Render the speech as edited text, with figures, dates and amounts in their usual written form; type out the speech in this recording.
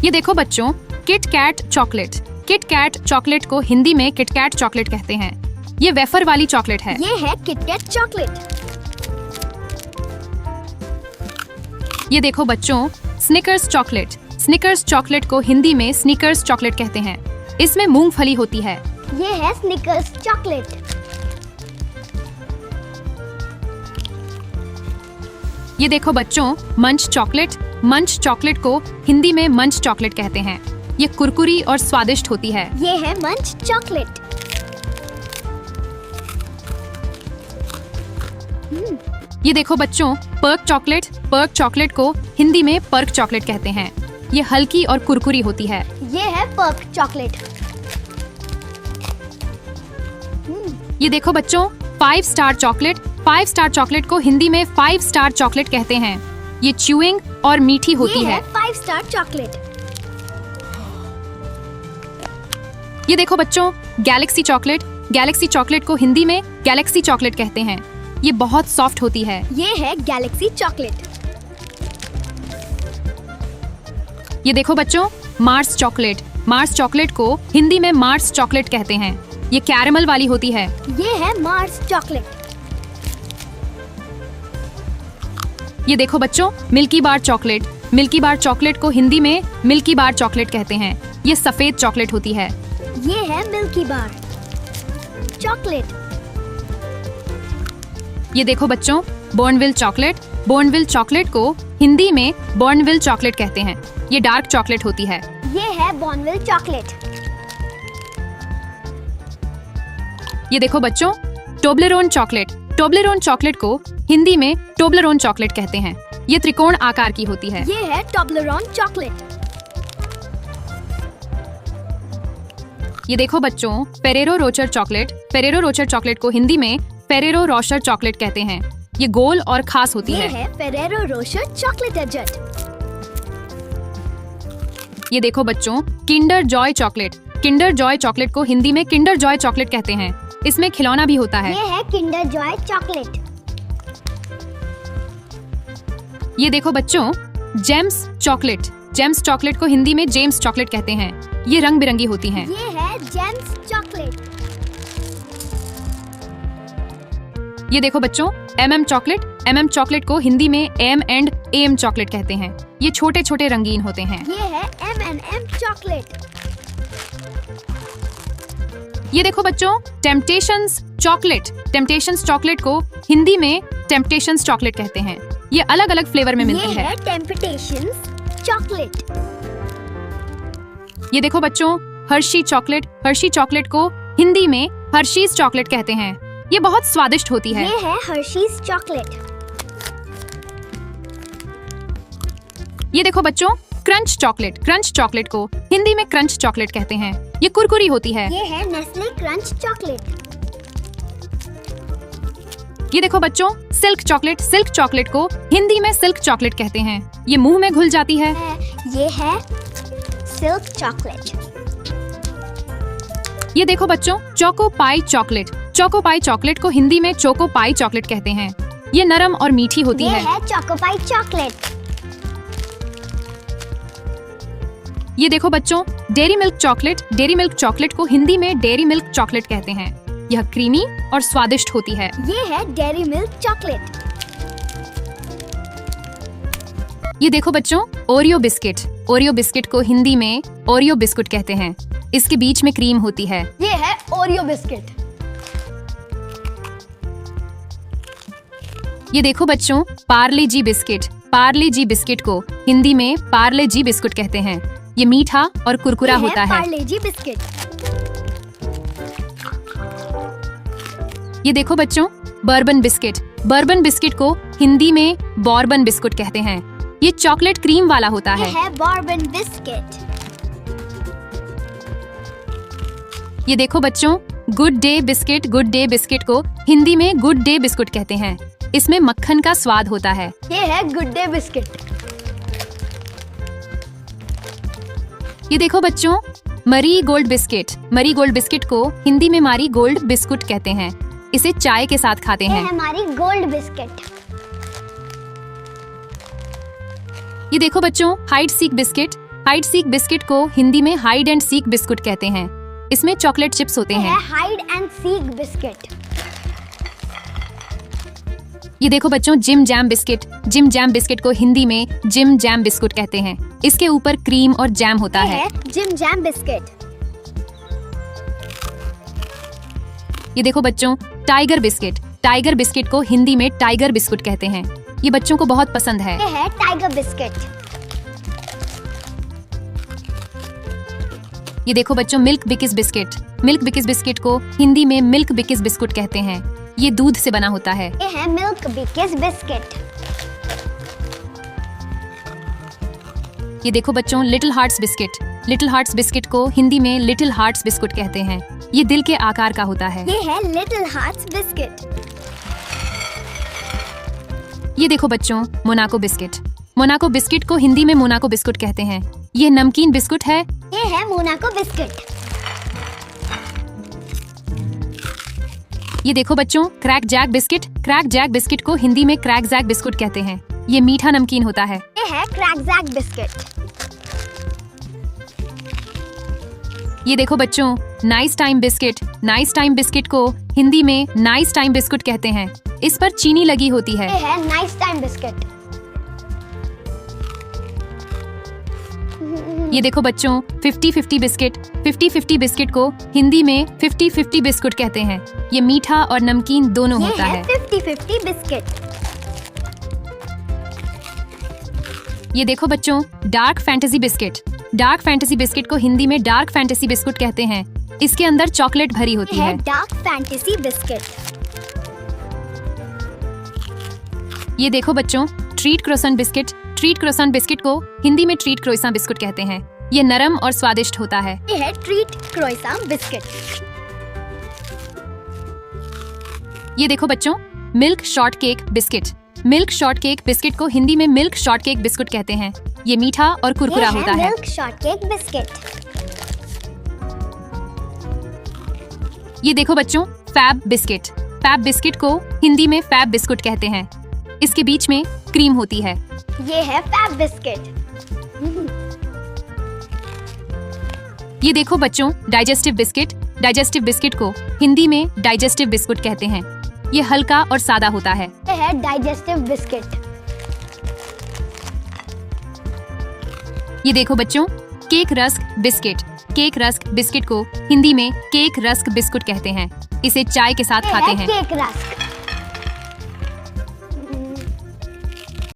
ये देखो बच्चों, Kit Kat chocolate. Kit Kat chocolate को हिंदी में किट कैट चॉकलेट कहते हैं। ये वेफर वाली चॉकलेट है। ये है किट कैट चॉकलेट। ये देखो बच्चों, स्निकर्स चॉकलेट। स्निकर्स चॉकलेट को हिंदी में स्नीकर्स चॉकलेट कहते हैं। इसमें मूंगफली होती है। ये है स्निकर्स चॉकलेट। ये देखो बच्चों, मंच चॉकलेट। मंच चॉकलेट को हिंदी में मंच चॉकलेट कहते हैं। ये कुरकुरी और स्वादिष्ट होती है। ये है मंच चॉकलेट। ये देखो बच्चों, पर्क चॉकलेट। पर्क चॉकलेट को हिंदी में पर्क चॉकलेट कहते हैं। ये हल्की और कुरकुरी होती है। ये है पर्क चॉकलेट। ये देखो बच्चों, 5 स्टार चॉकलेट। 5 स्टार चॉकलेट को हिंदी में 5 स्टार चॉकलेट कहते हैं। ये च्यूइंग और मीठी होती है। 5 स्टार चॉकलेट। ये देखो बच्चों, गैलेक्सी चॉकलेट। गैलेक्सी चॉकलेट को हिंदी में गैलेक्सी चॉकलेट कहते हैं। ये बहुत सॉफ्ट होती है। ये है गैलेक्सी चॉकलेट। ये देखो बच्चों, मार्स चॉकलेट। मार्स चॉकलेट को हिंदी में मार्स चॉकलेट कहते हैं। ये कैरेमल वाली होती है। ये है मार्स चॉकलेट। ये देखो बच्चों, मिल्की बार चॉकलेट। मिल्की बार चॉकलेट को हिंदी में मिल्की बार चॉकलेट कहते हैं। ये सफेद चॉकलेट होती है। ये है मिल्की बार चॉकलेट। ये देखो बच्चों, बॉर्नविल चॉकलेट। बॉर्नविल चॉकलेट को हिंदी में बॉर्नविल चॉकलेट कहते हैं। ये डार्क चॉकलेट होती है। ये है बॉर्नविल चॉकलेट। ये देखो बच्चों, टोब्लेरोन चॉकलेट। टोब्लेरोन चॉकलेट को हिंदी में टोब्लेरोन चॉकलेट कहते हैं। ये त्रिकोण आकार की होती है। ये है टोब्लेरोन चॉकलेट। ये देखो बच्चों, Ferrero Rocher chocolate. Ferrero Rocher chocolate को हिंदी में फेरेरो रोचर चॉकलेट कहते हैं। ये गोल और खास होती है। ये है फेरेरो रोचर चॉकलेट एजेट। ये देखो बच्चों, Kinder Joy chocolate. Kinder Joy chocolate को हिंदी में किंडर जॉय चॉकलेट कहते हैं। इसमें खिलौना भी होता है। ये है किंडर जॉय चॉकलेट। ये देखो बच्चों, जेम्स चॉकलेट। जेम्स चॉकलेट को हिंदी में जेम्स चॉकलेट कहते हैं। ये रंग बिरंगी होती हैं। ये है जेम्स चॉकलेट। ये देखो बच्चों, MM चॉकलेट। MM चॉकलेट को हिंदी में M एंड AM चॉकलेट कहते हैं। ये छोटे छोटे रंगीन होते हैं। ये है M&M चॉकलेट। ये देखो बच्चों, टेम्पटेशंस चॉकलेट। टेम्पटेशंस चॉकलेट को हिंदी में टेम्पटेशंस चॉकलेट कहते हैं। ये अलग अलग फ्लेवर में मिलती है। ये है टेम्पटेशंस चॉकलेट। ये देखो बच्चों, हर्शी चॉकलेट। हर्शी चॉकलेट को हिंदी में हर्शीज चॉकलेट कहते हैं। ये बहुत स्वादिष्ट होती है। ये है हर्शीज चॉकलेट। ये देखो बच्चों, क्रंच चॉकलेट। क्रंच चॉकलेट को हिंदी में क्रंच चॉकलेट कहते हैं। ये कुरकुरी होती है। ये है नेस्ले क्रंच चॉकलेट। ये देखो बच्चों, सिल्क चॉकलेट। सिल्क चॉकलेट को हिंदी में सिल्क चॉकलेट कहते हैं। ये मुंह में घुल जाती है। ये है सिल्क चॉकलेट। ये देखो बच्चों, चोको पाई चॉकलेट। चोको पाई चॉकलेट को हिंदी में चोको पाई चॉकलेट कहते हैं। ये नरम और मीठी होती है। ये है चोको पाई चॉकलेट। ये देखो बच्चों, dairy milk chocolate. Dairy milk chocolate को हिंदी में डेयरी मिल्क चॉकलेट कहते हैं। यह क्रीमी और स्वादिष्ट होती है। ये है डेयरी मिल्क चॉकलेट। ये देखो बच्चों, ओरियो बिस्किट। ओरियो बिस्किट को हिंदी में ओरियो बिस्कुट कहते हैं। इसके बीच में क्रीम होती है। ये है ओरियो बिस्किट। ये देखो बच्चों, पार्ले जी बिस्किट। पार्ले जी बिस्किट को हिंदी में पार्ले जी बिस्कुट कहते हैं। ये मीठा और कुरकुरा होता है। पार्ले जी बिस्किट। ये देखो बच्चों, बर्बन बिस्किट। बर्बन बिस्किट को हिंदी में बॉर्बन बिस्कुट कहते हैं। ये चॉकलेट क्रीम वाला होता है। ये है बॉर्बन बिस्किट। ये देखो बच्चों, good day biscuit. Good day biscuit को हिंदी में गुड डे बिस्कुट कहते हैं। इसमें मक्खन का स्वाद होता है। ये है गुड डे बिस्किट। ये देखो बच्चों, मरी गोल्ड बिस्किट। मरी गोल्ड बिस्किट को हिंदी में मारी गोल्ड बिस्कुट कहते हैं। इसे चाय के साथ खाते ये हैं। है हमारी गोल्ड बिस्किट। ये देखो बच्चों, hide seek biscuit. Hide seek biscuit को हिंदी में हाइड एंड सीक बिस्कुट कहते हैं। इसमें चॉकलेट चिप्स होते हैं। Hide and seek biscuit. ये देखो बच्चों, Jim Jam biscuit. Jim Jam biscuit को हिंदी में जिम जैम बिस्कुट कहते हैं। इसके ऊपर क्रीम और जैम होता है। Jim Jam biscuit. ये देखो बच्चों, टाइगर बिस्किट। टाइगर बिस्किट को हिंदी में टाइगर बिस्कुट कहते हैं। ये बच्चों को बहुत पसंद है। ये है टाइगर बिस्किट। ये देखो बच्चों, मिल्क बिकिस बिस्किट। मिल्क बिकिस बिस्किट को हिंदी में मिल्क बिकिस बिस्कुट कहते हैं। ये दूध से बना होता है। ये है मिल्क बिकिस बिस्किट। ये देखो बच्चों, little hearts biscuit. Little hearts biscuit को हिंदी में लिटिल हार्ट्स बिस्कुट कहते हैं। ये दिल के आकार का होता है। ये है लिटिल हार्ट्स बिस्किट। ये देखो बच्चों, मोनाको बिस्किट। मोनाको बिस्किट को हिंदी में मोनाको बिस्कुट कहते हैं। ये नमकीन बिस्कुट है। ये है मोनाको बिस्किट। ये देखो बच्चों, Krack Jack biscuit. Krack Jack biscuit को हिंदी में क्रैक जैक बिस्कुट कहते हैं। ये मीठा नमकीन होता है। ये है क्रैक जैक बिस्किट। ये देखो बच्चों, nice time biscuit. Nice time biscuit को हिंदी में नाइस टाइम बिस्कुट कहते हैं। इस पर चीनी लगी होती है। ये है नाइस टाइम बिस्किट। ये देखो बच्चों, 50-50 बिस्किट। 50-50 बिस्किट को हिंदी में 50-50 बिस्कुट कहते हैं। ये मीठा और नमकीन दोनों होता है। 50-50 बिस्किट। ये देखो बच्चों, dark fantasy biscuit. Dark fantasy biscuit को हिंदी में डार्क फैंटेसी बिस्कुट कहते हैं। इसके अंदर चॉकलेट भरी होती है। Dark fantasy biscuit. ये देखो बच्चों, ट्रीट क्रोसन बिस्किट। ट्रीट क्रोसन बिस्किट को हिंदी में ट्रीट क्रोइसा बिस्कुट कहते हैं। ये नरम और स्वादिष्ट होता है। ये है ट्रीट क्रोइसा बिस्किट। ये देखो बच्चों, milk short cake biscuit. Milk short cake biscuit को हिंदी में मिल्क शॉर्ट केक बिस्कुट कहते हैं। ये मीठा और कुरकुरा होता है। Milk short cake biscuit. ये देखो बच्चों, फैब बिस्किट। फैब बिस्किट को हिंदी में फैब बिस्कुट कहते हैं। इसके बीच में क्रीम होती है। ये है फैब बिस्किट। ये देखो बच्चों, डाइजेस्टिव बिस्किट। डाइजेस्टिव बिस्किट को हिंदी में डाइजेस्टिव बिस्कुट कहते हैं। ये हल्का और सादा होता है। ये है डाइजेस्टिव बिस्किट। ये देखो बच्चों, cake rusk biscuit. Cake rusk biscuit को हिंदी में केक रस्क बिस्कुट कहते हैं। इसे चाय के साथ खाते हैं। Cake rusk.